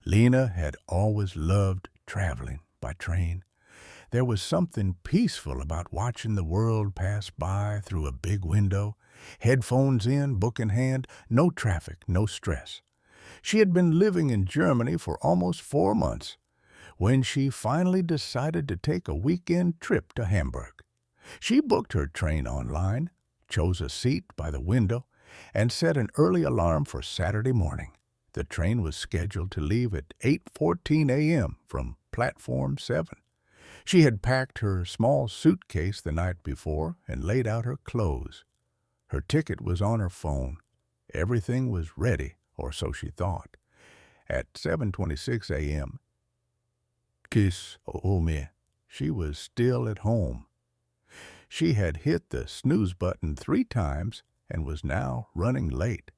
Lina had always loved traveling by train. There was something peaceful about watching the world pass by through a big window, headphones in, book in hand, no traffic, no stress. She had been living in Germany for almost 4 months when she finally decided to take a weekend trip to Hamburg. She booked her train online, chose a seat by the window, and set an early alarm for Saturday morning. The train was scheduled to leave at 8:14 a.m. from Platform 7. She had packed her small suitcase the night before and laid out her clothes. Her ticket was on her phone. Everything was ready, or so she thought. At 7:26 a.m., kiss me, she was still at home. She had hit the snooze button 3 times and was now running late.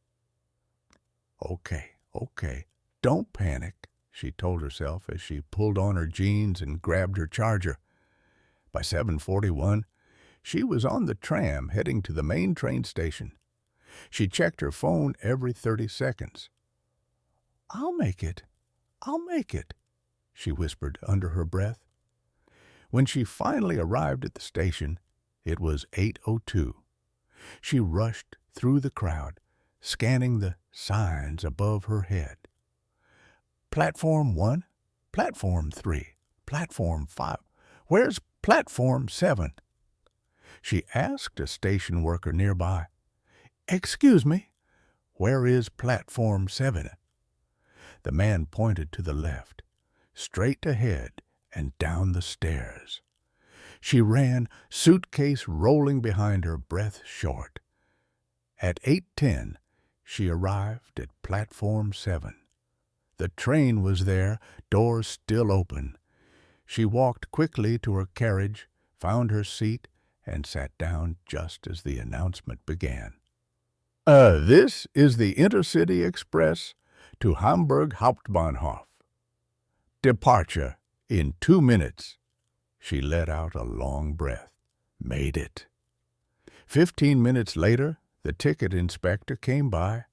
Okay, don't panic, she told herself as she pulled on her jeans and grabbed her charger. By 7:41, she was on the tram heading to the main train station. She checked her phone every 30 seconds. I'll make it, she whispered under her breath. When she finally arrived at the station, it was 8:02. She rushed through the crowd, scanning the signs above her head. Platform 1, Platform 3, Platform 5. Where's Platform 7? She asked a station worker nearby. Excuse me, where is Platform 7? The man pointed to the left, straight ahead and down the stairs. She ran, suitcase rolling behind her, breath short. At 8:10, she arrived at Platform 7. The train was there, doors still open. She walked quickly to her carriage, found her seat, and sat down just as the announcement began. This is the Intercity Express to Hamburg Hauptbahnhof. Departure in 2 minutes. She let out a long breath. Made it. 15 minutes later, the ticket inspector came by.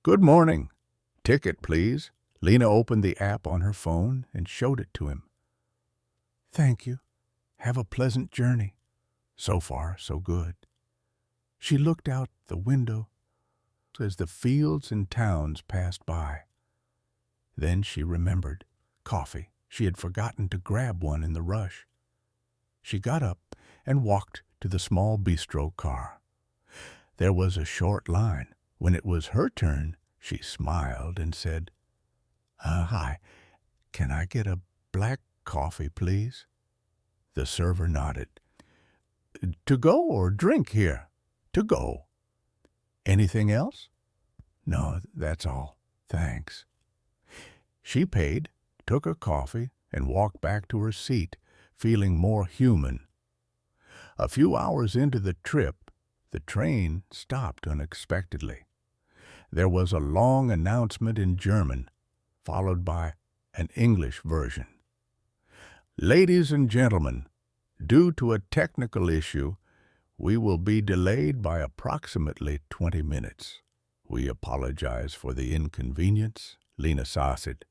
Good morning. Ticket, please. Lina opened the app on her phone and showed it to him. Thank you. Have a pleasant journey. So far, so good. She looked out the window as the fields and towns passed by. Then she remembered coffee. She had forgotten to grab one in the rush. She got up and walked to the small bistro car. There was a short line. When it was her turn, she smiled and said, Hi, can I get a black coffee, please? The server nodded. To go or drink here? To go. Anything else? No, that's all. Thanks. She paid, took her coffee, and walked back to her seat, feeling more human. A few hours into the trip, the train stopped unexpectedly. There was a long announcement in German, followed by an English version. Ladies and gentlemen, due to a technical issue, we will be delayed by approximately 20 minutes. We apologize for the inconvenience, Lina said.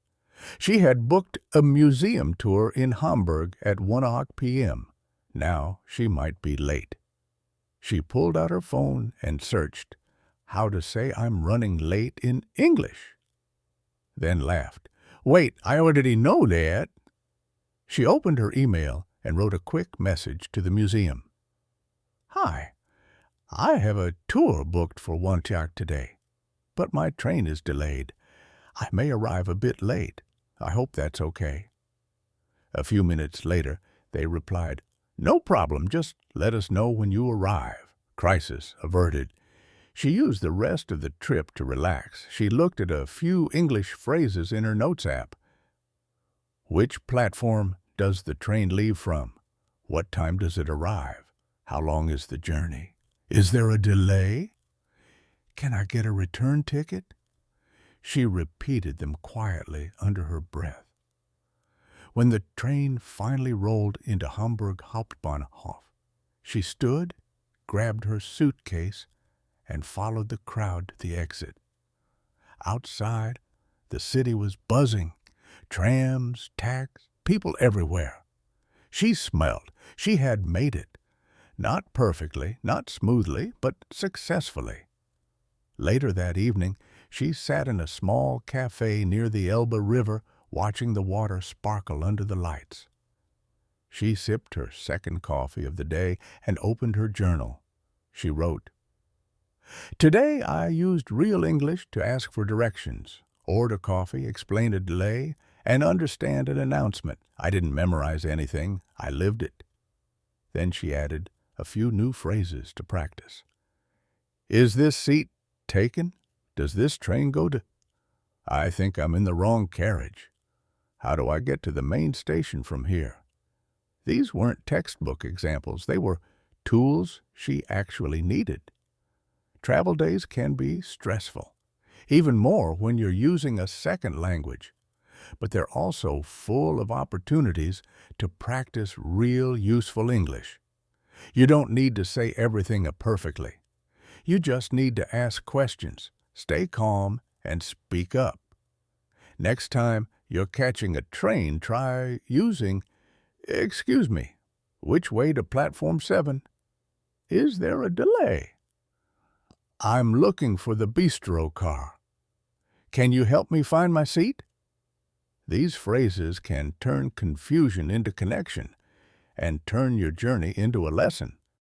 She had booked a museum tour in Hamburg at 1 p.m. Now she might be late. She pulled out her phone and searched how to say I'm running late in English. Then laughed. Wait, I already know that. She opened her email and wrote a quick message to the museum. Hi, I have a tour booked for 1 o'clock today, but my train is delayed. I may arrive a bit late. I hope that's okay. A few minutes later, they replied, No problem, just let us know when you arrive. Crisis averted. She used the rest of the trip to relax. She looked at a few English phrases in her notes app. Which platform does the train leave from? What time does it arrive? How long is the journey? Is there a delay? Can I get a return ticket? She repeated them quietly under her breath. When the train finally rolled into Hamburg Hauptbahnhof, she stood, grabbed her suitcase, and followed the crowd to the exit. Outside, the city was buzzing. Trams, taxis, people everywhere. She smelled. She had made it. Not perfectly, not smoothly, but successfully. Later that evening, she sat in a small cafe near the Elbe River, watching the water sparkle under the lights. She sipped her second coffee of the day and opened her journal. She wrote, "Today I used real English to ask for directions, order coffee, explain a delay, and understand an announcement. I didn't memorize anything. I lived it." Then she added a few new phrases to practice. "Is this seat taken? Does this train go to? I think I'm in the wrong carriage. How do I get to the main station from here?" These weren't textbook examples. They were tools she actually needed. Travel days can be stressful, even more when you're using a second language, but they're also full of opportunities to practice real useful English. You don't need to say everything perfectly. You just need to ask questions, stay calm, and speak up. Next time you're catching a train, try using, "Excuse me, which way to platform 7? Is there a delay? I'm looking for the bistro car. Can you help me find my seat?" These phrases can turn confusion into connection and turn your journey into a lesson.